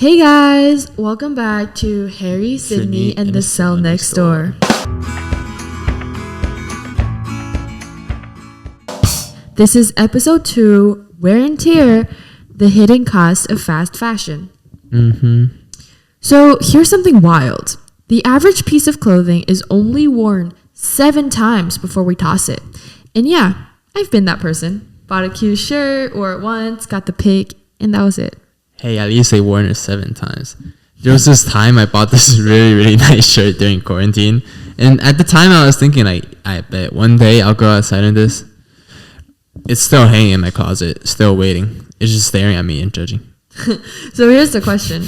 Hey guys, welcome back to Harry, Sydney, and the Cell Next Door. This is episode 2, Wear and Tear, the hidden cost of fast fashion. So here's something wild. The average piece of clothing is only worn 7 times before we toss it. And yeah, I've been that person. Bought a cute shirt, wore it once, got the pic, and that was it. Hey, at least they worn it 7 times. There was this time I bought this really nice shirt during quarantine. And at the time I was thinking, like, I bet one day I'll go outside in this. It's still hanging in my closet, still waiting. It's just staring at me and judging. So here's the question.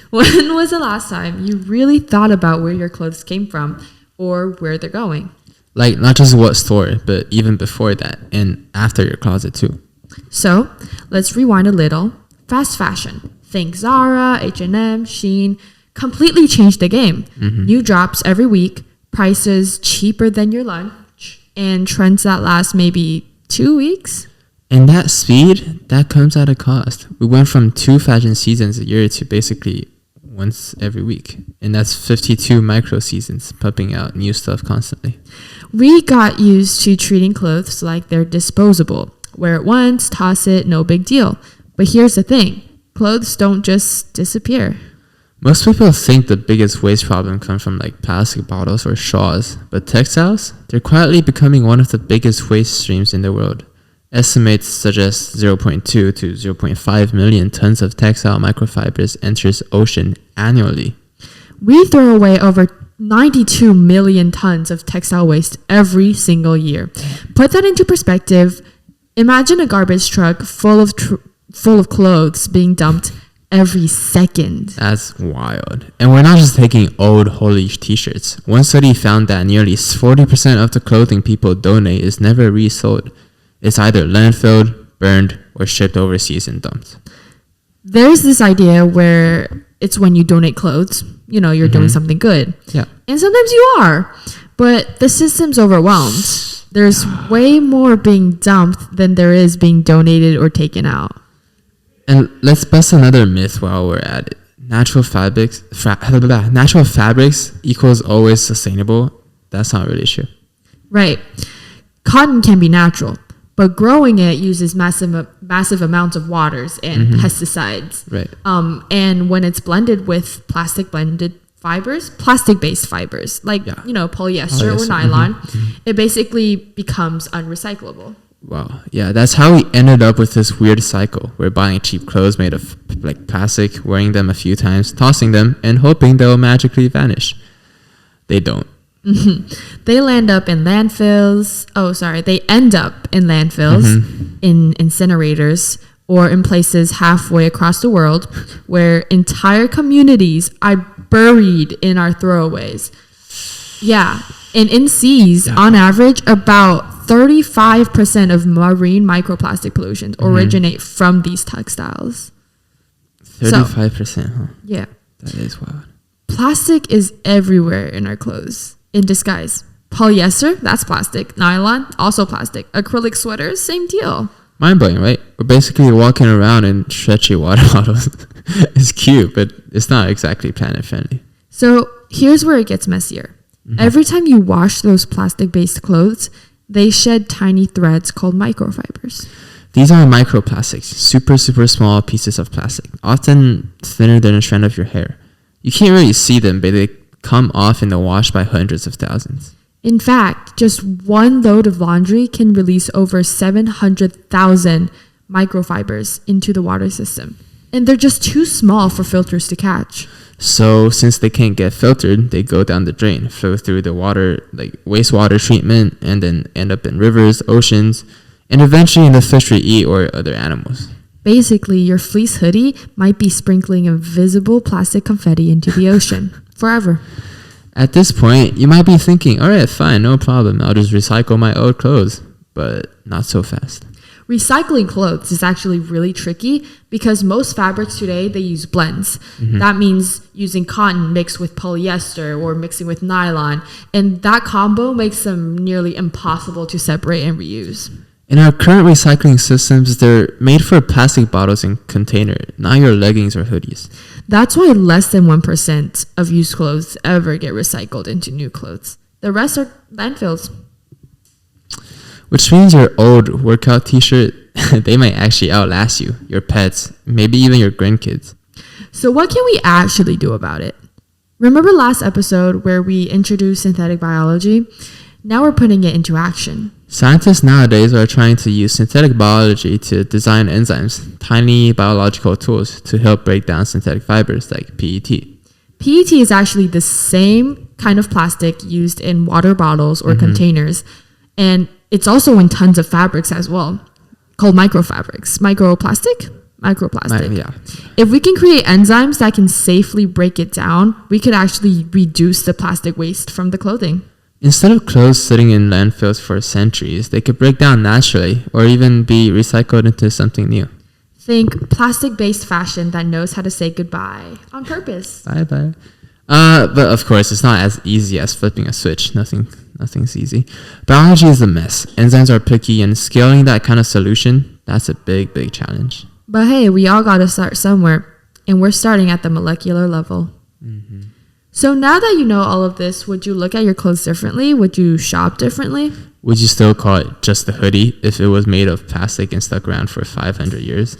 When was the last time you really thought about where your clothes came from or where they're going? Like, not just what store, but even before that and after your closet too. So let's rewind a little. Fast fashion. Think Zara, H&M, Shein. Completely changed the game. New drops every week. Prices cheaper than your lunch. And trends that last maybe 2 weeks. And that speed, that comes at a cost. We went from 2 fashion seasons a year to basically once every week. And that's 52 micro seasons, pumping out new stuff constantly. We got used to treating clothes like they're disposable. Wear it once, toss it, no big deal. But here's the thing. Clothes don't just disappear. Most people think the biggest waste problem comes from like plastic bottles or straws. But textiles, they're quietly becoming one of the biggest waste streams in the world. Estimates suggest 0.2 to 0.5 million tons of textile microfibers enters ocean annually. We throw away over 92 million tons of textile waste every single year. Put that into perspective. Imagine a garbage truck full of clothes being dumped every second. That's wild. And we're not just taking old holy t-shirts. One study found that nearly 40% of the clothing people donate is never resold. It's either landfilled, burned, or shipped overseas and dumped. There's this idea where it's when you donate clothes, you know, you're doing something good. Yeah. And sometimes you are, but the system's overwhelmed. There's way more being dumped than there is being donated or taken out. And let's bust another myth while we're at it. Natural fabrics equals always sustainable. That's not really true. Right. Cotton can be natural, but growing it uses massive amounts of waters and pesticides. Right. And when it's blended with plastic-based fibers, like, polyester or nylon, it basically becomes unrecyclable. Wow. Yeah, that's how we ended up with this weird cycle. We're buying cheap clothes made of like plastic, wearing them a few times, tossing them, and hoping they'll magically vanish. They don't. They end up in landfills. In incinerators, or in places halfway across the world where entire communities are buried in our throwaways. Yeah. And in seas, on average, about 35% of marine microplastic pollution originate from these textiles. 35%, huh? Yeah. That is wild. Plastic is everywhere in our clothes, in disguise. Polyester, that's plastic. Nylon, also plastic. Acrylic sweaters, same deal. Mind-blowing, right? We're basically walking around in stretchy water bottles. It's cute, but it's not exactly planet-friendly. So here's where it gets messier. Every time you wash those plastic-based clothes, they shed tiny threads called microfibers. These are microplastics, super small pieces of plastic, often thinner than a strand of your hair. You can't really see them, but they come off in the wash by hundreds of thousands. In fact, just one load of laundry can release over 700,000 microfibers into the water system. And they're just too small for filters to catch. So since they can't get filtered, they go down the drain, flow through the water, like wastewater treatment, and then end up in rivers, oceans, and eventually in the fish we eat or other animals. Basically, your fleece hoodie might be sprinkling invisible plastic confetti into the ocean forever. At this point, you might be thinking, all right, fine, no problem. I'll just recycle my old clothes, but not so fast. Recycling clothes is actually really tricky because most fabrics today, they use blends. That means using cotton mixed with polyester or mixing with nylon. And that combo makes them nearly impossible to separate and reuse. In our current recycling systems, they're made for plastic bottles and container, not your leggings or hoodies. That's why less than 1% of used clothes ever get recycled into new clothes. The rest are landfills. Which means your old workout t-shirt, they might actually outlast you, your pets, maybe even your grandkids. So what can we actually do about it? Remember last episode where we introduced synthetic biology? Now we're putting it into action. Scientists nowadays are trying to use synthetic biology to design enzymes, tiny biological tools to help break down synthetic fibers like PET. PET is actually the same kind of plastic used in water bottles or containers, and it's also in tons of fabrics as well, called microfabrics. Microplastic. Yeah. If we can create enzymes that can safely break it down, we could actually reduce the plastic waste from the clothing. Instead of clothes sitting in landfills for centuries, they could break down naturally or even be recycled into something new. Think plastic-based fashion that knows how to say goodbye on purpose. Bye-bye. But of course, it's not as easy as flipping a switch. Nothing's easy. Biology is a mess. Enzymes are picky, and scaling that kind of solution, that's a big, big challenge. But hey, we all got to start somewhere, and we're starting at the molecular level. So now that you know all of this, would you look at your clothes differently? Would you shop differently? Would you still call it just a hoodie if it was made of plastic and stuck around for 500 years?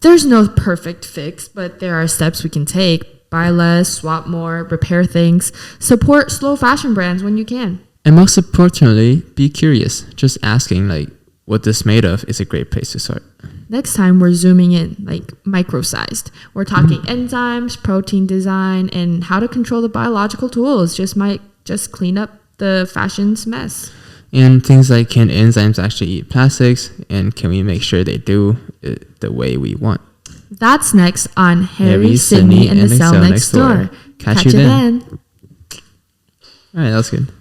There's no perfect fix, but there are steps we can take. Buy less, swap more, repair things, support slow fashion brands when you can. And most importantly, be curious. Just asking, like, what this made of is a great place to start. Next time, we're zooming in, like micro-sized. We're talking enzymes, protein design, and how to control the biological tools. Just clean up the fashion's mess. And things like, can enzymes actually eat plastics? And can we make sure they do it the way we want? That's next on Harry, Sydney, and the Cell Next Door. Catch you then. All right, that was good.